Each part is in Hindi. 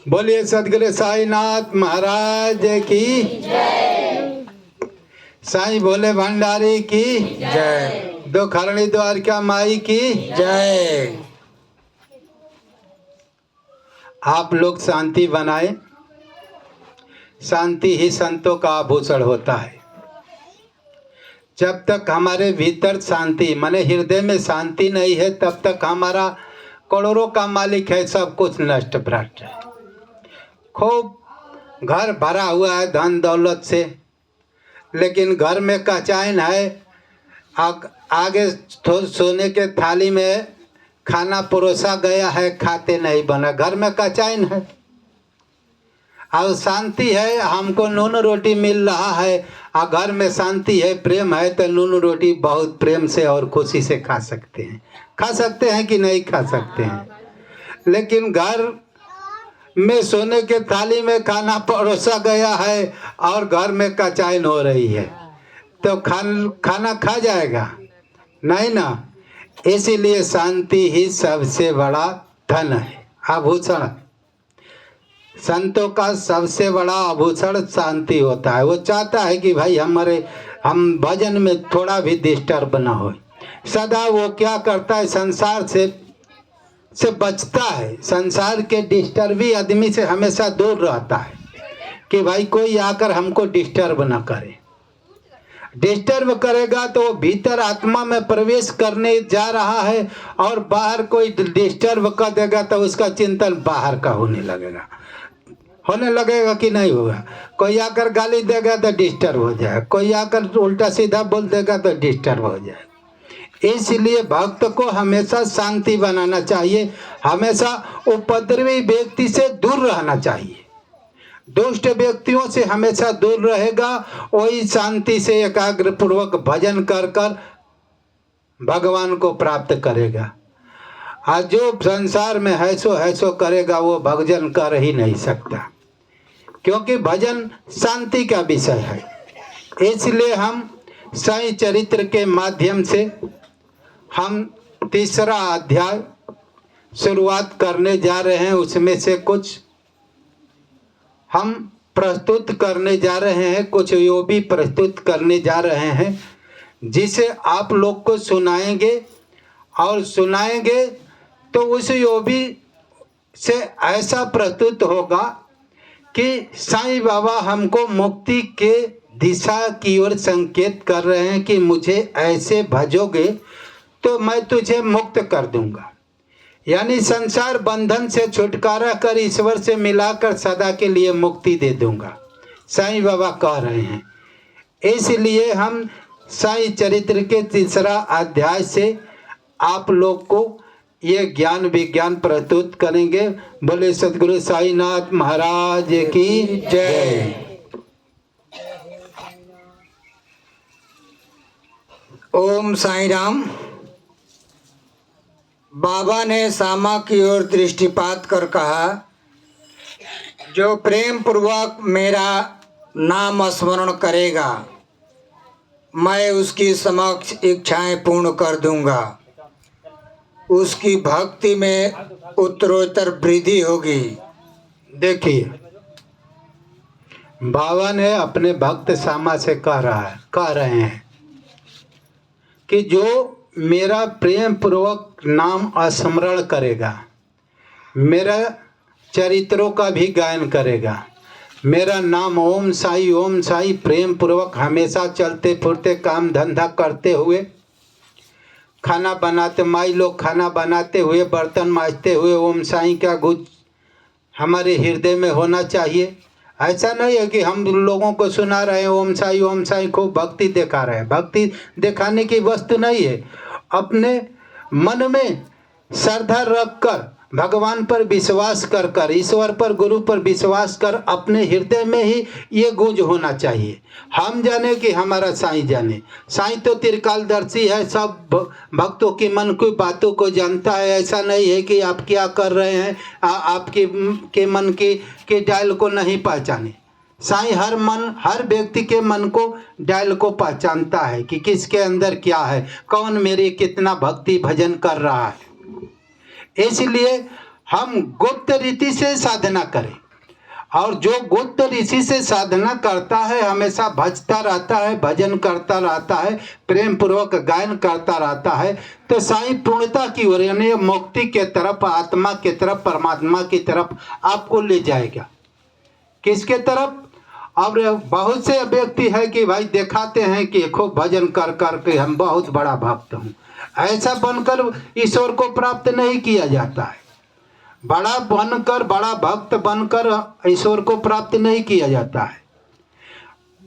बोलिए सदगुरु साईनाथ महाराज की जय। साईं भोले भंडारी की जय। दो खरणी द्वारका माई की जय। आप लोग शांति बनाए। शांति ही संतों का आभूषण होता है। जब तक हमारे भीतर शांति माने हृदय में शांति नहीं है, तब तक हमारा करोड़ों का मालिक है, सब कुछ नष्ट भ्रष्ट है। खूब घर भरा हुआ है धन दौलत से, लेकिन घर में कचाइन है। आगे सोने के थाली में खाना परोसा गया है, खाते नहीं बना, घर में कचाइन है। और शांति है, हमको नून रोटी मिल रहा है, और घर में शांति है, प्रेम है, तो नून रोटी बहुत प्रेम से और खुशी से खा सकते हैं। खा सकते हैं कि नहीं खा सकते हैं? लेकिन घर में सोने के थाली में खाना परोसा गया है और घर में कचाइन हो रही है, तो खाना खा जाएगा नहीं ना। इसीलिए शांति ही सबसे बड़ा धन है, आभूषण। संतों का सबसे बड़ा आभूषण शांति होता है। वो चाहता है कि भाई हम भजन में थोड़ा भी डिस्टर्ब ना हो। सदा वो क्या करता है, संसार से बचता है। संसार के डिस्टर्बी आदमी से हमेशा दूर रहता है कि भाई कोई आकर हमको डिस्टर्ब ना करे। डिस्टर्ब करेगा तो वो भीतर आत्मा में प्रवेश करने जा रहा है, और बाहर कोई डिस्टर्ब कर देगा तो उसका चिंतन बाहर का होने लगेगा कि नहीं होगा। कोई आकर गाली देगा तो डिस्टर्ब हो जाए, कोई आकर उल्टा सीधा बोल देगा तो डिस्टर्ब हो जाए। इसलिए भक्त को हमेशा शांति बनाना चाहिए, हमेशा उपद्रवी व्यक्ति से दूर रहना चाहिए। दुष्ट व्यक्तियों से हमेशा दूर रहेगा, वही शांति से एकाग्र पूर्वक भजन कर भगवान को प्राप्त करेगा। आज जो संसार में हैसो करेगा वो भजन कर ही नहीं सकता, क्योंकि भजन शांति का विषय है। इसलिए हम साईं चरित्र के माध्यम से हम तीसरा अध्याय शुरुआत करने जा रहे हैं। उसमें से कुछ हम प्रस्तुत करने जा रहे हैं, कुछ यो भी प्रस्तुत करने जा रहे हैं, जिसे आप लोग को सुनाएंगे। और सुनाएंगे तो उस योबी से ऐसा प्रस्तुत होगा कि साईं बाबा हमको मुक्ति के दिशा की ओर संकेत कर रहे हैं कि मुझे ऐसे भजोगे तो मैं तुझे मुक्त कर दूंगा। यानी संसार बंधन से छुटकारा कर ईश्वर से मिलाकर सदा के लिए मुक्ति दे दूंगा, साईं बाबा कह रहे हैं। इसलिए हम साईं चरित्र के तीसरा अध्याय से आप लोग को ये ज्ञान विज्ञान प्रस्तुत करेंगे। बोले सदगुरु साईनाथ महाराज की जय। ओम साईं राम। बाबा ने सामा की ओर दृष्टिपात कर कहा, जो प्रेम पूर्वक मेरा नाम स्मरण करेगा मैं उसकी समक्ष इच्छाएं पूर्ण कर दूंगा, उसकी भक्ति में उत्तरोत्तर वृद्धि होगी। देखिए, बाबा ने अपने भक्त सामा से कह रहे हैं कि जो मेरा प्रेम पूर्वक नाम स्मरण करेगा, मेरा चरित्रों का भी गायन करेगा, मेरा नाम ओम साई प्रेम पूर्वक हमेशा चलते फिरते काम धंधा करते हुए, खाना बनाते माई लोग खाना बनाते हुए, बर्तन मांजते हुए ओम साई का गुज हमारे हृदय में होना चाहिए। ऐसा नहीं है कि हम लोगों को सुना रहे हैं ओम साई खूब भक्ति दिखा रहे हैं। भक्ति दिखाने की वस्तु नहीं है। अपने मन में श्रद्धा रखकर, भगवान पर विश्वास कर ईश्वर पर, गुरु पर विश्वास कर, अपने हृदय में ही ये गूंज होना चाहिए। हम जाने कि हमारा साईं जाने। साईं तो त्रिकालदर्शी है, सब भक्तों की मन की बातों को जानता है। ऐसा नहीं है कि आप क्या कर रहे हैं आपके के मन के डायल को नहीं पहचाने। साईं हर व्यक्ति के मन को डायल को पहचानता है कि किसके अंदर क्या है, कौन मेरे कितना भक्ति भजन कर रहा है। इसलिए हम गुप्त रीति से साधना करें। और जो गुप्त ऋषि से साधना करता है, हमेशा भजता रहता है, भजन करता रहता है, प्रेम पूर्वक गायन करता रहता है, तो साईं पूर्णता की ओर यानी मुक्ति के तरफ, आत्मा के तरफ, परमात्मा की तरफ आपको ले जाएगा। किसके तरफ? अब बहुत से व्यक्ति है कि भाई दिखाते हैं कि खूब भजन कर करके हम बहुत बड़ा भक्त हूँ। ऐसा बनकर ईश्वर को प्राप्त नहीं किया जाता है। बड़ा बनकर, बड़ा भक्त बनकर ईश्वर को प्राप्त नहीं किया जाता है।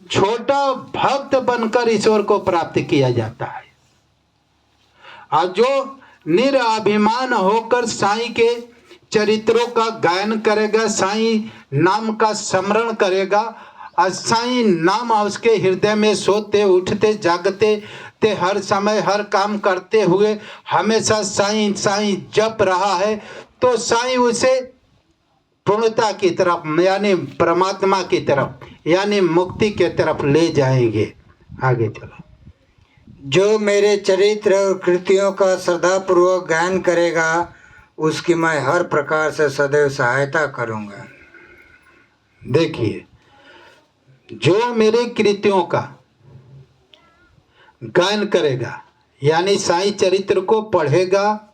छोटा भक्त बनकर ईश्वर को प्राप्त किया जाता है। और जो निराभिमान होकर साईं के चरित्रों का गायन करेगा, साईं नाम का स्मरण करेगा, और साईं नाम उसके हृदय में सोते उठते जागते ते हर समय हर काम करते हुए हमेशा साईं साईं जप रहा है, तो साईं उसे पूर्णता की तरफ यानी परमात्मा की तरफ यानी मुक्ति के तरफ ले जाएंगे। आगे चलो। जो मेरे चरित्र और कृतियों का श्रद्धापूर्वक गायन करेगा, उसकी मैं हर प्रकार से सदैव सहायता करूंगा। देखिए, जो मेरे कृतियों का गायन करेगा यानी साईं चरित्र को पढ़ेगा,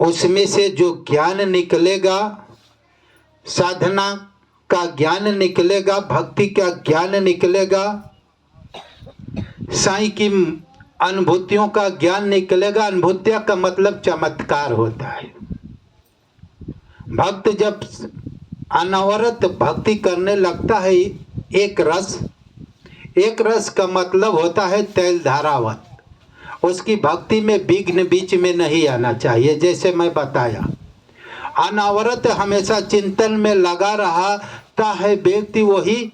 उसमें से जो ज्ञान निकलेगा, साधना का ज्ञान निकलेगा, भक्ति का ज्ञान निकलेगा, साईं की अनुभूतियों का ज्ञान निकलेगा। अनुभूतियां का मतलब चमत्कार होता है। भक्त जब अनवरत भक्ति करने लगता है, एक रस का मतलब होता है तैल धारावत। उसकी भक्ति में विघ्न बीच में नहीं आना चाहिए। जैसे मैं बताया, अनवरत हमेशा चिंतन में लगा रहता है व्यक्ति, वही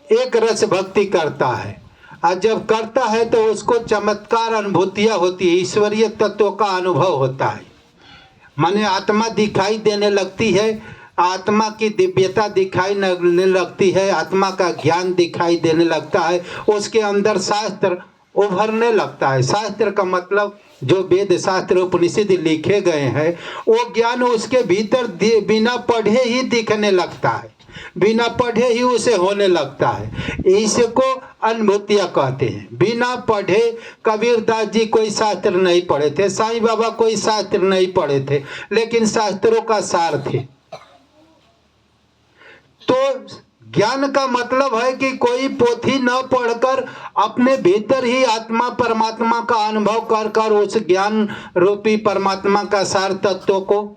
एक रस भक्ति करता है। और जब करता है तो उसको चमत्कार अनुभूतियां होती है, ईश्वरीय तत्वों का अनुभव होता है। माने आत्मा दिखाई देने लगती है, आत्मा की दिव्यता दिखाई देने लगती है, आत्मा का ज्ञान दिखाई देने लगता है, उसके अंदर शास्त्र उभरने लगता है। शास्त्र का मतलब जो वेद शास्त्र उपनिषद लिखे गए हैं, वो ज्ञान उसके भीतर बिना पढ़े ही दिखने लगता है, बिना पढ़े ही उसे होने लगता है। इसको अनुभूतियां कहते हैं। बिना पढ़े कबीरदास जी कोई शास्त्र नहीं पढ़े थे, साईं बाबा कोई शास्त्र नहीं पढ़े थे, लेकिन शास्त्रों का सार थे। तो ज्ञान का मतलब है कि कोई पोथी न पढ़कर अपने भीतर ही आत्मा परमात्मा का अनुभव कर कर उस ज्ञान रूपी परमात्मा का सार तत्व को,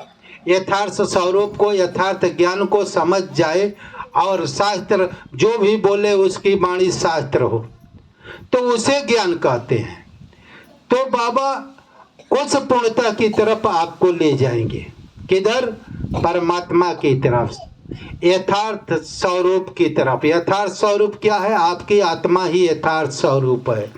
यथार्थ स्वरूप को, यथार्थ ज्ञान को समझ जाए, और शास्त्र जो भी बोले उसकी वाणी शास्त्र हो, तो उसे ज्ञान कहते हैं। तो बाबा उस पूर्णता की तरफ आपको ले जाएंगे। किधर? परमात्मा की तरफ, यथार्थ स्वरूप की तरफ। यथार्थ स्वरूप क्या है? आपकी आत्मा ही यथार्थ स्वरूप है।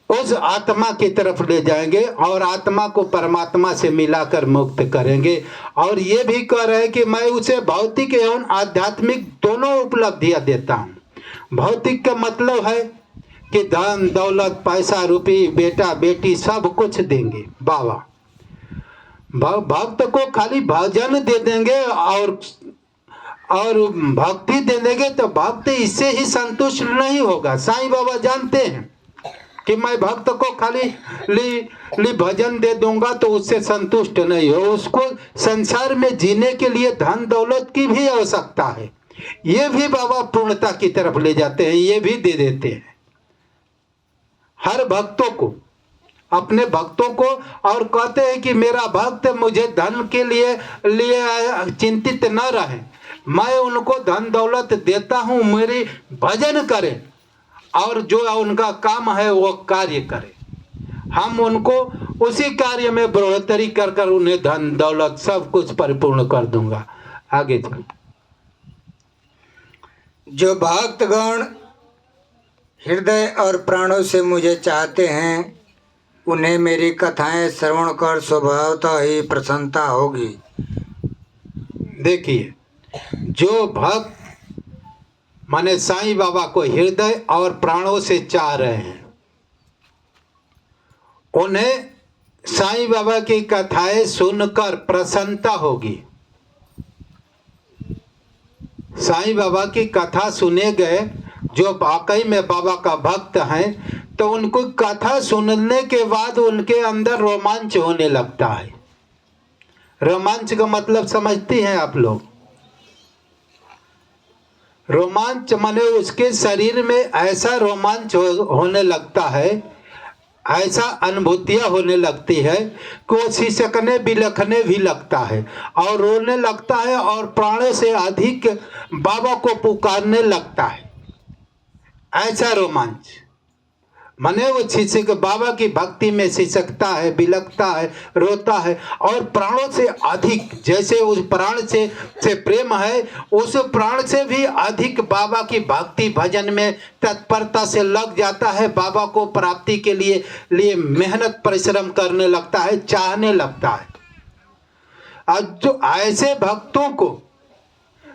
उस आत्मा की तरफ ले जाएंगे और आत्मा को परमात्मा से मिलाकर मुक्त करेंगे। और ये भी कह रहे हैं कि मैं उसे भौतिक एवं आध्यात्मिक दोनों उपलब्धियां देता हूँ। भौतिक का मतलब है कि धन दौलत पैसा रुपये बेटा बेटी सब कुछ देंगे बाबा। भक्त को खाली भजन दे देंगे और भक्ति दे देंगे तो भक्त इससे ही संतुष्ट नहीं होगा। साईं बाबा जानते हैं कि मैं भक्त को खाली भजन दे दूंगा तो उससे संतुष्ट नहीं हो, उसको संसार में जीने के लिए धन दौलत की भी आवश्यकता है। ये भी बाबा पूर्णता की तरफ ले जाते हैं, ये भी दे देते हैं हर भक्तों को, अपने भक्तों को। और कहते हैं कि मेरा भक्त मुझे धन के लिए चिंतित न रहे, मैं उनको धन दौलत देता हूँ, मेरी भजन करें और जो उनका काम है वो कार्य करें। हम उनको उसी कार्य में बढ़ोतरी कर कर उन्हें धन दौलत सब कुछ परिपूर्ण कर दूंगा। आगे चल। जो भक्तगण हृदय और प्राणों से मुझे चाहते हैं, उन्हें मेरी कथाएं श्रवण कर स्वभावतः ही प्रसन्नता होगी। देखिए, जो भक्त माने साईं बाबा को हृदय और प्राणों से चाह रहे हैं, उन्हें साईं बाबा की कथाएं सुनकर प्रसन्नता होगी। साईं बाबा की कथा सुने गए जो वाकई में बाबा का भक्त हैं, तो उनको कथा सुनने के बाद उनके अंदर रोमांच होने लगता है। रोमांच का मतलब समझती हैं आप लोग? रोमांच माने उसके शरीर में ऐसा रोमांच होने लगता है, ऐसा अनुभूतियाँ होने लगती है कि वो सिसकने बिलखने भी लगता है और रोने लगता है और प्राणों से अधिक बाबा को पुकारने लगता है। ऐसा रोमांच माने वो सिसक बाबा की भक्ति में सिसकता है, बिलखता है, रोता है और प्राणों से अधिक, जैसे उस प्राण से प्रेम है, उस प्राण से भी अधिक बाबा की भक्ति भजन में तत्परता से लग जाता है। बाबा को प्राप्ति के लिए मेहनत परिश्रम करने लगता है, चाहने लगता है। और जो ऐसे भक्तों को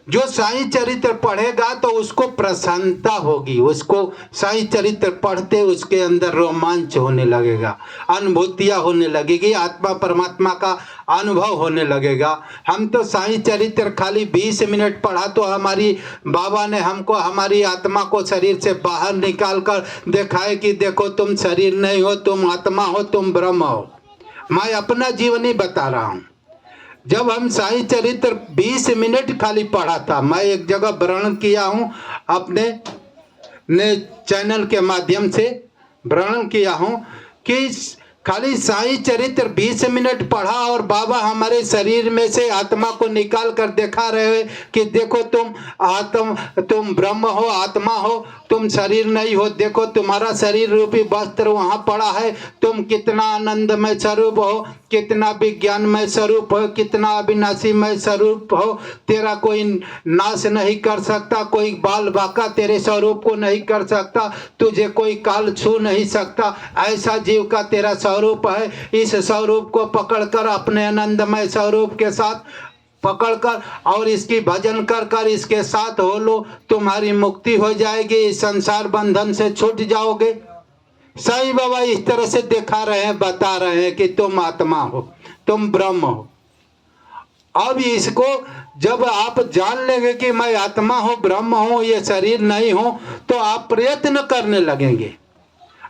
जो साईं चरित्र पढ़ेगा तो उसको प्रसन्नता होगी, उसको साईं चरित्र पढ़ते उसके अंदर रोमांच होने लगेगा, अनुभूतियाँ होने लगेगी, आत्मा परमात्मा का अनुभव होने लगेगा। हम तो साईं चरित्र खाली 20 मिनट पढ़ा तो हमारी बाबा ने हमको हमारी आत्मा को शरीर से बाहर निकाल कर दिखाए कि देखो तुम शरीर नहीं हो, तुम आत्मा हो, तुम ब्रह्म हो। मैं अपना जीवनी बता रहा हूँ। जब हम साईं चरित्र 20 मिनट खाली पढ़ा था, मैं एक जगह वर्णन किया हूँ, अपने ने चैनल के माध्यम से वर्णन किया हूँ कि खाली साईं चरित्र 20 मिनट पढ़ा और बाबा हमारे शरीर में से आत्मा को निकाल कर दिखा रहे कि देखो तुम ब्रह्म हो, आत्मा हो, तुम शरीर नहीं हो, देखो तुम्हारा शरीर रूपी वस्त्र वहाँ पड़ा है, तुम कितना आनंदमय स्वरूप हो, कितना विज्ञानमय स्वरूप हो, कितना अविनाशीमय स्वरूप हो, तेरा कोई नाश नहीं कर सकता, कोई बाल बाका तेरे स्वरूप को नहीं कर सकता, तुझे कोई काल छू नहीं सकता, ऐसा जीव का तेरा स्वरूप है। इस स्वरूप को पकड़कर अपने आनंदमय स्वरूप के साथ पकड़कर और इसकी भजन कर कर इसके साथ हो लो, तुम्हारी मुक्ति हो जाएगी, इस संसार बंधन से छूट जाओगे। साईं बाबा इस तरह से दिखा रहे हैं, बता रहे हैं कि तुम आत्मा हो, तुम ब्रह्म हो। अब इसको जब आप जान लेंगे कि मैं आत्मा हूँ, ब्रह्म हूँ, ये शरीर नहीं हूँ, तो आप प्रयत्न करने लगेंगे,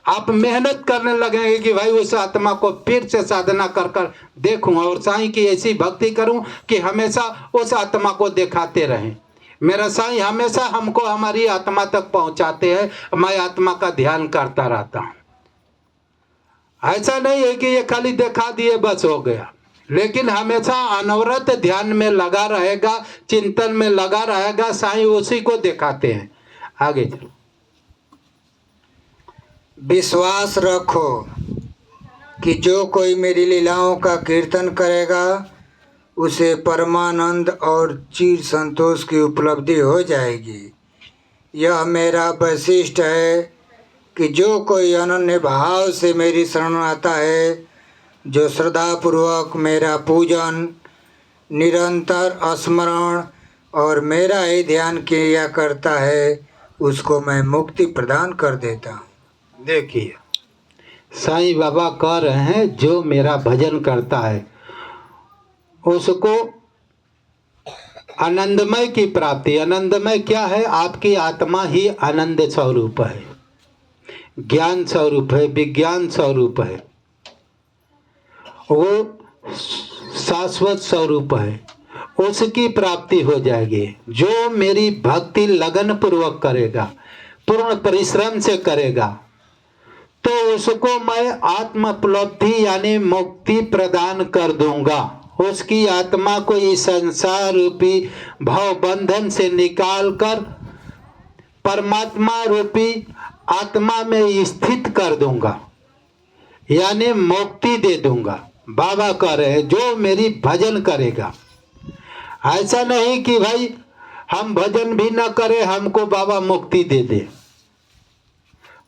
आप मेहनत करने लगेंगे कि भाई उस आत्मा को फिर से साधना कर कर देखूं और साईं की ऐसी भक्ति करूं कि हमेशा उस आत्मा को दिखाते रहें। मेरा साईं हमेशा हमको हमारी आत्मा तक पहुंचाते हैं, मैं आत्मा का ध्यान करता रहता हूं। ऐसा नहीं है कि ये खाली दिखा दिए बस हो गया, लेकिन हमेशा अनवरत ध्यान में लगा रहेगा, चिंतन में लगा रहेगा, साईं उसी को दिखाते हैं। आगे चलो। विश्वास रखो कि जो कोई मेरी लीलाओं का कीर्तन करेगा उसे परमानंद और चिर संतोष की उपलब्धि हो जाएगी। यह मेरा वैशिष्ट है कि जो कोई अनन्य भाव से मेरी शरण आता है, जो श्रद्धापूर्वक मेरा पूजन, निरंतर स्मरण और मेरा ही ध्यान किया करता है, उसको मैं मुक्ति प्रदान कर देता हूँ। देखिए साईं बाबा कह रहे हैं जो मेरा भजन करता है उसको आनंदमय की प्राप्ति। आनंदमय क्या है? आपकी आत्मा ही आनंद स्वरूप है, ज्ञान स्वरूप है, विज्ञान स्वरूप है, वो शाश्वत स्वरूप है, उसकी प्राप्ति हो जाएगी। जो मेरी भक्ति लगन पूर्वक करेगा, पूर्ण परिश्रम से करेगा, तो उसको मैं आत्म उपलब्धि यानी मुक्ति प्रदान कर दूंगा। उसकी आत्मा को इस संसार रूपी भाव बंधन से निकालकर परमात्मा रूपी आत्मा में स्थित कर दूंगा, यानी मुक्ति दे दूंगा। बाबा कह रहे हैं जो मेरी भजन करेगा। ऐसा नहीं कि भाई हम भजन भी न करें हमको बाबा मुक्ति दे दे।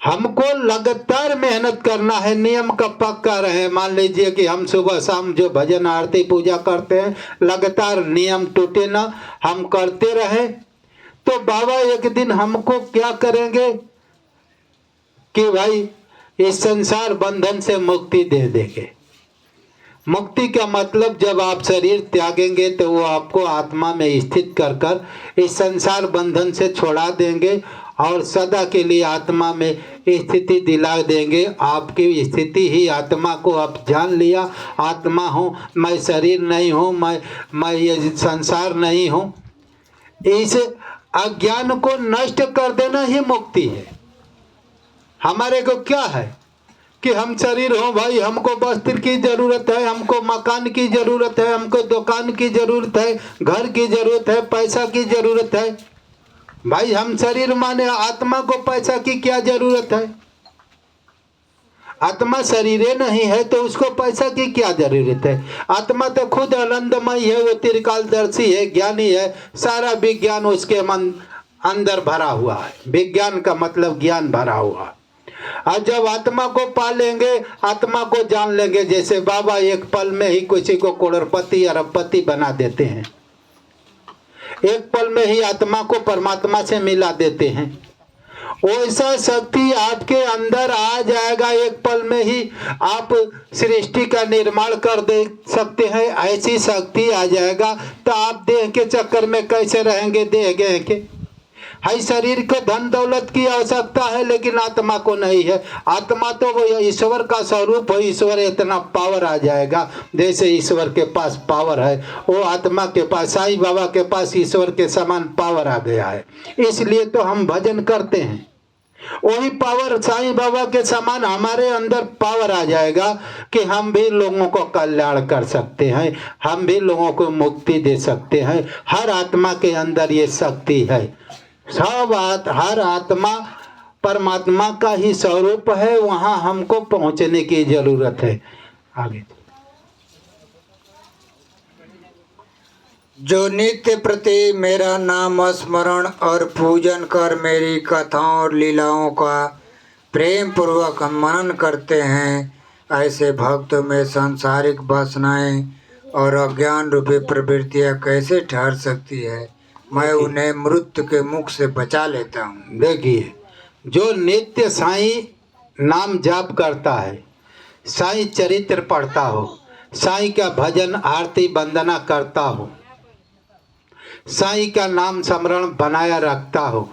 हमको लगातार मेहनत करना है, नियम का पक्का रहे। मान लीजिए कि हम सुबह शाम जो भजन आरती पूजा करते हैं, लगातार नियम टूटे ना, हम करते रहे, तो बाबा एक दिन हमको क्या करेंगे कि भाई इस संसार बंधन से मुक्ति दे देंगे। मुक्ति का मतलब जब आप शरीर त्यागेंगे तो वो आपको आत्मा में स्थित कर कर इस संसार बंधन से छोड़ा देंगे और सदा के लिए आत्मा में स्थिति दिला देंगे। आपकी स्थिति ही आत्मा को आप जान लिया, आत्मा हूँ मैं, शरीर नहीं हूँ मैं ये संसार नहीं हूँ। इस अज्ञान को नष्ट कर देना ही मुक्ति है। हमारे को क्या है कि हम शरीर हो भाई, हमको वस्त्र की जरूरत है, हमको मकान की जरूरत है, हमको दुकान की जरूरत है, घर की जरूरत है, पैसा की जरूरत है। भाई हम शरीर माने आत्मा को पैसा की क्या जरूरत है? आत्मा शरीर नहीं है तो उसको पैसा की क्या जरूरत है? आत्मा तो खुद आनंदमय है, वो त्रिकालदर्शी है, ज्ञानी है, सारा विज्ञान उसके मन अंदर भरा हुआ है। विज्ञान का मतलब ज्ञान भरा हुआ है। और जब आत्मा को पा लेंगे, आत्मा को जान लेंगे, जैसे बाबा एक पल में ही किसी को करोड़पति अरबपति बना देते हैं, एक पल में ही आत्मा को परमात्मा से मिला देते हैं। वैसा शक्ति आपके अंदर आ जाएगा, एक पल में ही आप सृष्टि का निर्माण कर दे सकते हैं। ऐसी शक्ति आ जाएगा तो आप देह के चक्कर में कैसे रहेंगे? देह गए के है, शरीर को धन दौलत की आवश्यकता है लेकिन आत्मा को नहीं है। आत्मा तो वो ईश्वर का स्वरूप है, ईश्वर इतना पावर आ जाएगा, जैसे ईश्वर के पास पावर है वो आत्मा के पास, साईं बाबा के पास ईश्वर के समान पावर आ गया है। इसलिए तो हम भजन करते हैं, वही पावर साईं बाबा के समान हमारे अंदर पावर आ जाएगा कि हम भी लोगों को कल्याण कर सकते हैं, हम भी लोगों को मुक्ति दे सकते हैं। हर आत्मा के अंदर ये शक्ति है। हर आत्मा परमात्मा का ही स्वरूप है, वहां हमको पहुंचने की जरूरत है। आगे जो नित्य प्रति मेरा नाम स्मरण और पूजन कर मेरी कथाओं और लीलाओं का प्रेम पूर्वक मनन करते हैं, ऐसे भक्त में सांसारिक वासनाएं और अज्ञान रूपी प्रवृत्तियां कैसे ठहर सकती है? मैं उन्हें मृत्यु के मुख से बचा लेता हूँ। देखिए, जो नित्य साईं नाम जाप करता है, साईं चरित्र पढ़ता हो, साईं का भजन आरती वंदना करता हो, साईं का नाम स्मरण बनाया रखता हो,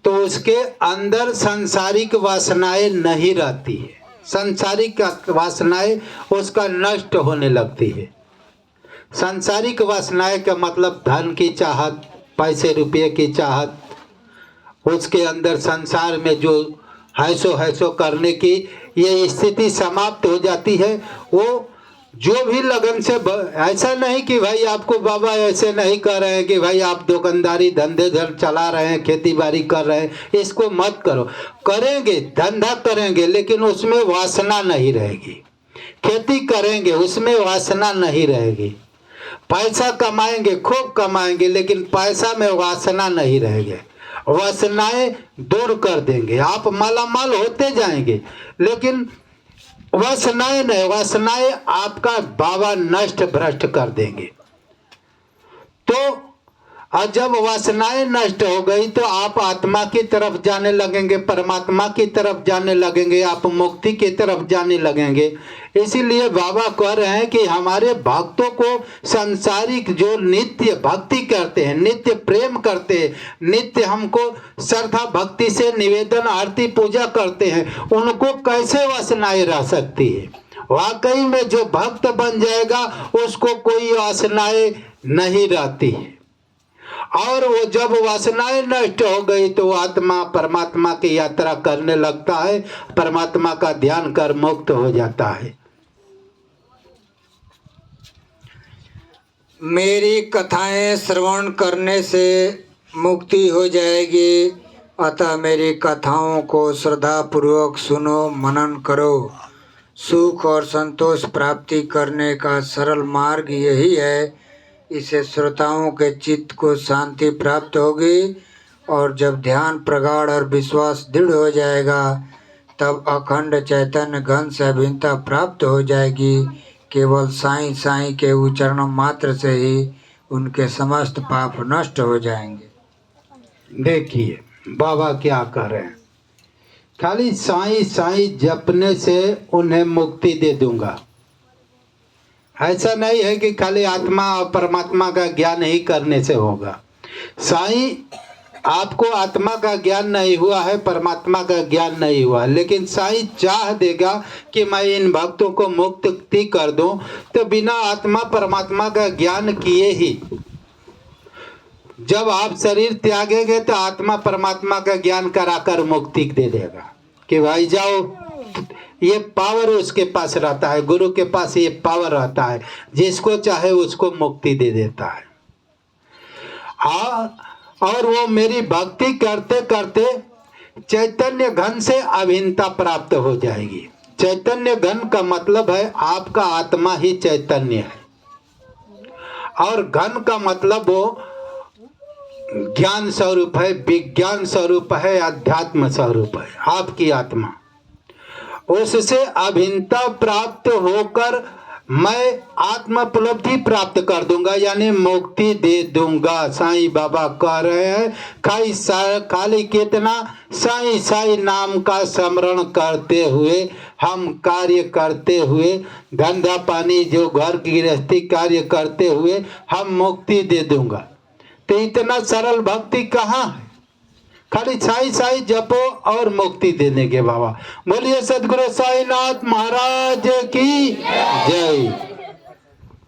तो उसके अंदर सांसारिक वासनाएं नहीं रहती है। सांसारिक वासनाएं उसका नष्ट होने लगती है। सांसारिक वासनाएं का मतलब धन की चाहत, पैसे रुपये की चाहत, उसके अंदर संसार में जो हैसो करने की ये स्थिति समाप्त हो जाती है। वो जो भी लगन से ऐसा नहीं कि भाई आपको बाबा ऐसे नहीं कर रहे हैं कि भाई आप दुकानदारी धंधे धर चला रहे हैं, खेती बाड़ी कर रहे हैं, इसको मत करो। करेंगे, धंधा करेंगे लेकिन उसमें वासना नहीं रहेगी। खेती करेंगे उसमें वासना नहीं रहेगी। पैसा कमाएंगे, खूब कमाएंगे, लेकिन पैसा में वासना नहीं रहेगी। वासनाएं दूर कर देंगे, आप मालामाल होते जाएंगे, लेकिन वासनाएं नहीं, वासनाएं आपका बाबा नष्ट भ्रष्ट कर देंगे। तो और जब वासनाएं नष्ट हो गई तो आप आत्मा की तरफ जाने लगेंगे, परमात्मा की तरफ जाने लगेंगे, आप मुक्ति की तरफ जाने लगेंगे। इसीलिए बाबा कह रहे हैं कि हमारे भक्तों को संसारिक जो नित्य भक्ति करते हैं, नित्य प्रेम करते हैं, नित्य हमको श्रद्धा भक्ति से निवेदन आरती पूजा करते हैं, उनको कैसे वासनाएं रह सकती है? वाकई में जो भक्त बन जाएगा उसको कोई वासनाएं नहीं रहती है। और वो जब वासनाएं नष्ट हो गई तो आत्मा परमात्मा की यात्रा करने लगता है, परमात्मा का ध्यान कर मुक्त हो जाता है। मेरी कथाएं श्रवण करने से मुक्ति हो जाएगी, अतः मेरी कथाओं को श्रद्धा पूर्वक सुनो, मनन करो। सुख और संतोष प्राप्ति करने का सरल मार्ग यही है। इससे श्रोताओं के चित्त को शांति प्राप्त होगी और जब ध्यान प्रगाढ़ और विश्वास दृढ़ हो जाएगा तब अखंड चैतन्य घन से अभिन्नता प्राप्त हो जाएगी। केवल साईं साईं के उच्चारण मात्र से ही उनके समस्त पाप नष्ट हो जाएंगे। देखिए बाबा क्या कर रहे हैं, खाली साईं साईं जपने से उन्हें मुक्ति दे दूंगा, ऐसा नहीं है कि खाली आत्मा और परमात्मा का ज्ञान ही करने से होगा। साईं आपको आत्मा का ज्ञान नहीं हुआ है, परमात्मा का ज्ञान नहीं हुआ, लेकिन साईं चाह देगा कि मैं इन भक्तों को मुक्ति कर दूं, तो बिना आत्मा परमात्मा का ज्ञान किए ही जब आप शरीर त्यागेंगे तो आत्मा परमात्मा का ज्ञान कराकर मुक्ति दे देगा कि भाई जाओ। ये पावर उसके पास रहता है, गुरु के पास ये पावर रहता है, जिसको चाहे उसको मुक्ति दे देता है। और वो मेरी भक्ति करते करते चैतन्य घन से अभिन्नता प्राप्त हो जाएगी। चैतन्य घन का मतलब है आपका आत्मा ही चैतन्य है, और घन का मतलब वो ज्ञान स्वरूप है, विज्ञान स्वरूप है, अध्यात्म स्वरूप है आपकी आत्मा। उससे अभिन्नता प्राप्त होकर मैं आत्मोपलब्धि प्राप्त कर दूंगा, यानी मुक्ति दे दूंगा। साईं बाबा कह रहे हैं खाली कितना साईं साईं नाम का स्मरण करते हुए, हम कार्य करते हुए, धंधा पानी जो घर की गृहस्थी कार्य करते हुए हम मुक्ति दे दूंगा। तो इतना सरल भक्ति कहाँ है? खाली साईं साईं जपो और मुक्ति देने के बाबा। बोलिए सदगुरु साईनाथ महाराज की जय।